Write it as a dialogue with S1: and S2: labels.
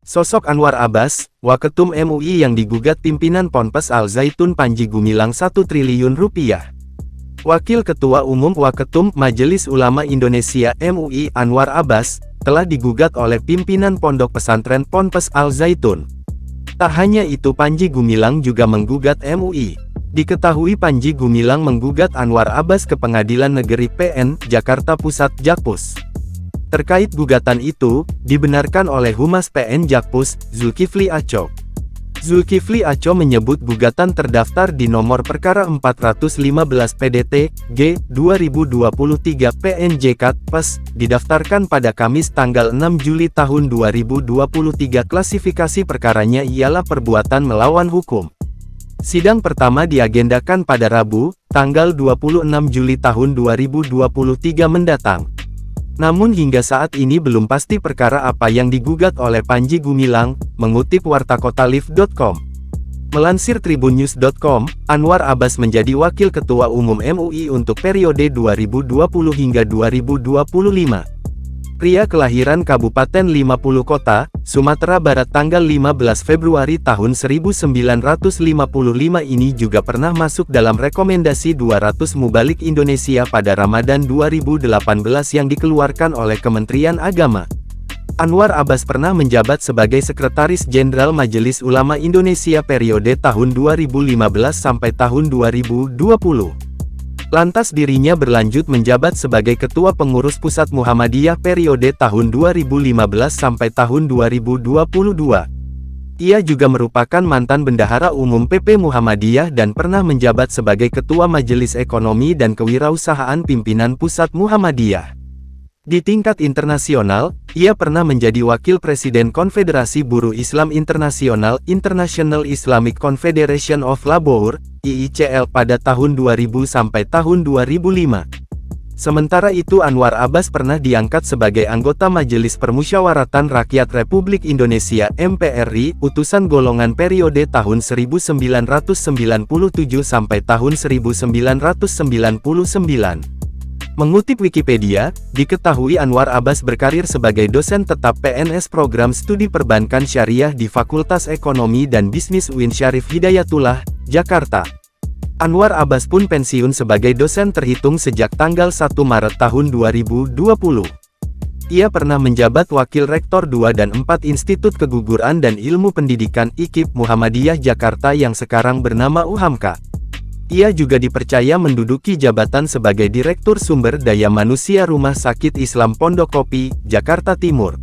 S1: Sosok Anwar Abbas, Waketum MUI yang digugat pimpinan Ponpes Al Zaitun Panji Gumilang 1 triliun rupiah. Wakil Ketua Umum Waketum Majelis Ulama Indonesia MUI Anwar Abbas, telah digugat oleh pimpinan Pondok Pesantren Ponpes Al Zaitun. Tak hanya itu, Panji Gumilang juga menggugat MUI. Diketahui Panji Gumilang menggugat Anwar Abbas ke Pengadilan Negeri PN, Jakarta Pusat Jakpus. Terkait gugatan itu, dibenarkan oleh Humas PN Jakpus, Zulkifli Aco. Zulkifli Aco menyebut gugatan terdaftar di nomor perkara 415 PDT, G, 2023 PNJK, PES, didaftarkan pada Kamis tanggal 6 Juli tahun 2023. Klasifikasi perkaranya ialah perbuatan melawan hukum. Sidang pertama diagendakan pada Rabu, tanggal 26 Juli tahun 2023 mendatang. Namun hingga saat ini belum pasti perkara apa yang digugat oleh Panji Gumilang, mengutip wartakotalif.com. Melansir tribunnews.com, Anwar Abbas menjadi Wakil Ketua Umum MUI untuk periode 2020 hingga 2025. Pria kelahiran Kabupaten 50 Kota, Sumatera Barat tanggal 15 Februari tahun 1955 ini juga pernah masuk dalam rekomendasi 200 Mubalik Indonesia pada Ramadan 2018 yang dikeluarkan oleh Kementerian Agama. Anwar Abbas pernah menjabat sebagai Sekretaris Jenderal Majelis Ulama Indonesia periode tahun 2015 sampai tahun 2020. Lantas dirinya berlanjut menjabat sebagai Ketua Pengurus Pusat Muhammadiyah periode tahun 2015 sampai tahun 2022. Ia juga merupakan mantan Bendahara Umum PP Muhammadiyah dan pernah menjabat sebagai Ketua Majelis Ekonomi dan Kewirausahaan Pimpinan Pusat Muhammadiyah. Di tingkat internasional, ia pernah menjadi Wakil Presiden Konfederasi Buruh Islam Internasional International Islamic Confederation of Labour, IICL pada tahun 2000 sampai tahun 2005. Sementara itu Anwar Abbas pernah diangkat sebagai anggota Majelis Permusyawaratan Rakyat Republik Indonesia MPRI, utusan golongan periode tahun 1997 sampai tahun 1999. Mengutip Wikipedia, diketahui Anwar Abbas berkarir sebagai dosen tetap PNS Program Studi Perbankan Syariah di Fakultas Ekonomi dan Bisnis UIN Syarif Hidayatullah, Jakarta. Anwar Abbas pun pensiun sebagai dosen terhitung sejak tanggal 1 Maret tahun 2020. Ia pernah menjabat Wakil Rektor 2 dan 4 Institut Keguguran dan Ilmu Pendidikan IKIP Muhammadiyah Jakarta yang sekarang bernama UHAMKA. Ia juga dipercaya menduduki jabatan sebagai Direktur Sumber Daya Manusia Rumah Sakit Islam Pondokopi, Jakarta Timur.